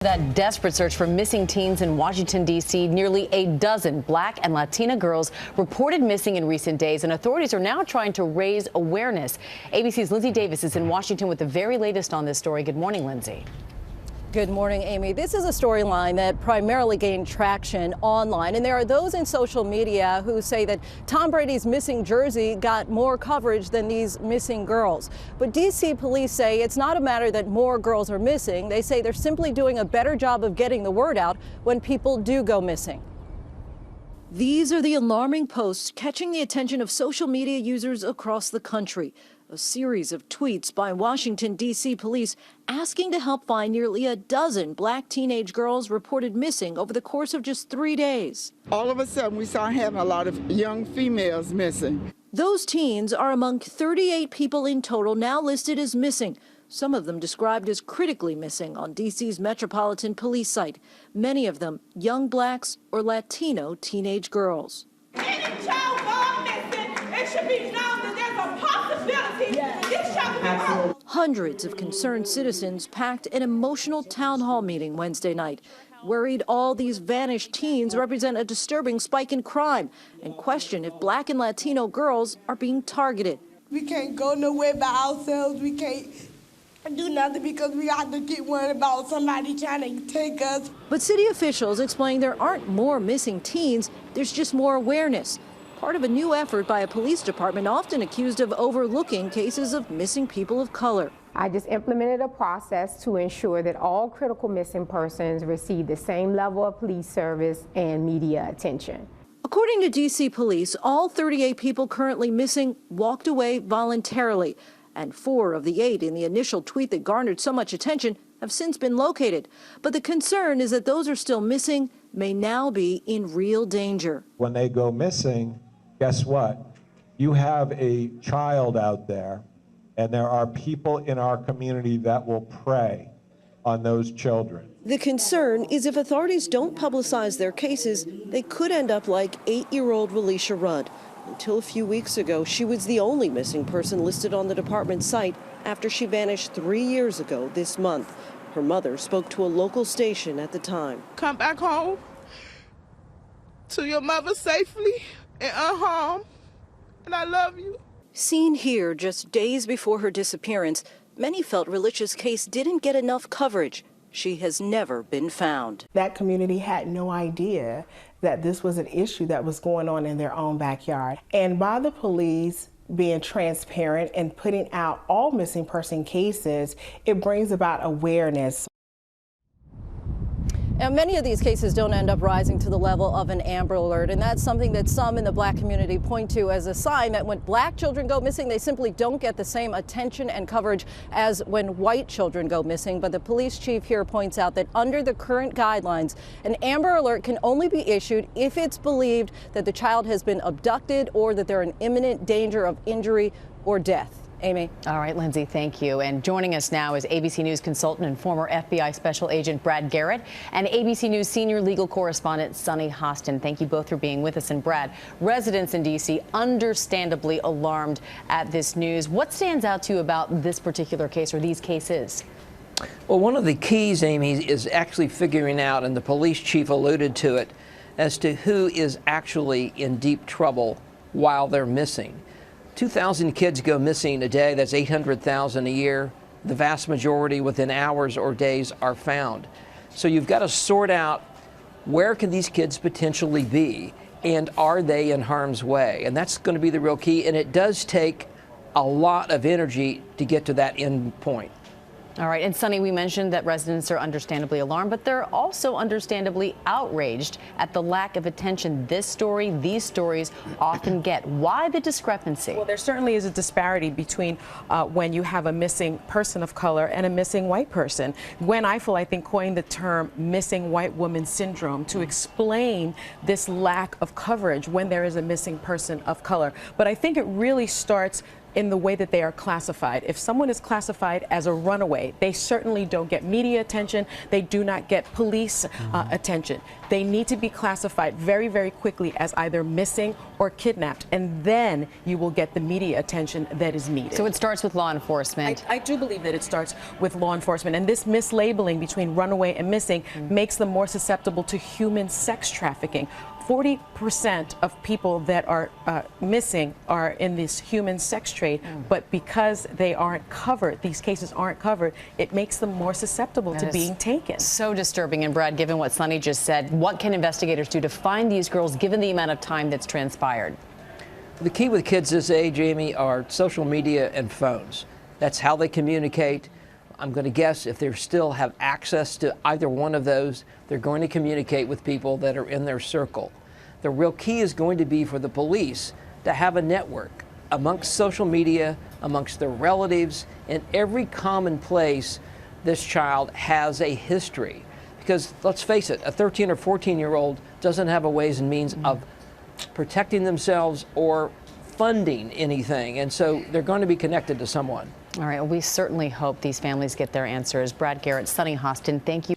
That desperate search for missing teens in Washington, D.C., nearly a dozen Black and Latina girls reported missing in recent days, and authorities are now trying to raise awareness. ABC's Lindsay Davis is in Washington with the very latest on this story. Good morning, Lindsay. Good morning, Amy. This is a storyline that primarily gained traction online, and there are those in social media who say that Tom Brady's missing jersey got more coverage than these missing girls. But D.C. police say it's not a matter that more girls are missing. They say they're simply doing a better job of getting the word out when people do go missing. These are the alarming posts catching the attention of social media users across the country. A series of tweets by Washington, D.C. police asking to help find nearly a dozen Black teenage girls reported missing over the course of just 3 days. All of a sudden, we started having a lot of young females missing. Those teens are among 38 people in total now listed as missing, some of them described as critically missing on D.C.'s Metropolitan Police site, many of them young Blacks or Latino teenage girls. Any child gone missing, it should be known that there's a possibility this child could be hurt. Hundreds of concerned citizens packed an emotional town hall meeting Wednesday night, worried all these vanished teens represent a disturbing spike in crime, and question if Black and Latino girls are being targeted. We can't go nowhere by ourselves. We can't do nothing because we have to get worried about somebody trying to take us. But city officials explain there aren't more missing teens, there's just more awareness. Part of a new effort by a police department often accused of overlooking cases of missing people of color. I just implemented a process to ensure that all critical missing persons receive the same level of police service and media attention. According to D.C. police, all 38 people currently missing walked away voluntarily, and 4 of the 8 in the initial tweet that garnered so much attention have since been located. But the concern is that those who are still missing may now be in real danger. When they go missing, guess what? You have a child out there, and there are people in our community that will prey on those children. The concern is if authorities don't publicize their cases, they could end up like 8-year-old Relisha Rudd. Until a few weeks ago, she was the only missing person listed on the department site after she vanished 3 years ago this month. Her mother spoke to a local station at the time. Come back home to your mother safely and unharmed, and I love you. Seen here just days before her disappearance, many felt Relisha's case didn't get enough coverage. She has never been found. That community had no idea that this was an issue that was going on in their own backyard. And by the police being transparent and putting out all missing person cases, it brings about awareness. Now, many of these cases don't end up rising to the level of an Amber Alert, and that's something that some in the Black community point to as a sign that when Black children go missing, they simply don't get the same attention and coverage as when white children go missing. But the police chief here points out that under the current guidelines, an Amber Alert can only be issued if it's believed that the child has been abducted or that they're in imminent danger of injury or death. Amy. All right, Lindsay, thank you. And joining us now is ABC News consultant and former FBI Special Agent Brad Garrett and ABC News senior legal correspondent Sunny Hostin. Thank you both for being with us. And Brad, residents in D.C. understandably alarmed at this news. What stands out to you about this particular case or these cases? Well, one of the keys, Amy, is actually figuring out, and the police chief alluded to it, as to who is actually in deep trouble while they're missing. 2,000 kids go missing a day. That's 800,000 a year. The vast majority within hours or days are found. So you've got to sort out where can these kids potentially be and are they in harm's way? And that's going to be the real key. And it does take a lot of energy to get to that end point. All right. And Sunny, we mentioned that residents are understandably alarmed, but they're also understandably outraged at the lack of attention these stories often get. Why the discrepancy? Well, there certainly is a disparity between when you have a missing person of color and a missing white person. Gwen Ifill, I think, coined the term missing white woman syndrome to explain this lack of coverage when there is a missing person of color. But I think it really starts in the way that they are classified. If someone is classified as a runaway, they certainly don't get media attention. They do not get police attention. They need to be classified very, very quickly as either missing or kidnapped, and then you will get the media attention that is needed. So it starts with law enforcement. I do believe that it starts with law enforcement, and this mislabeling between runaway and missing makes them more susceptible to human sex trafficking. 40% of people that are missing are in this human sex trade, but because they aren't covered, these cases aren't covered, it makes them more susceptible to being taken. So disturbing. And Brad, given what Sunny just said, what can investigators do to find these girls given the amount of time that's transpired? The key with kids this age, Amy, are social media and phones. That's how they communicate. I'm going to guess if they still have access to either one of those, they're going to communicate with people that are in their circle. The real key is going to be for the police to have a network amongst social media, amongst their relatives, in every common place this child has a history. Because let's face it, a 13 or 14-year-old doesn't have a ways and means of protecting themselves or funding anything, and so they're going to be connected to someone. All right, well, we certainly hope these families get their answers. Brad Garrett, Sunny Hostin, thank you.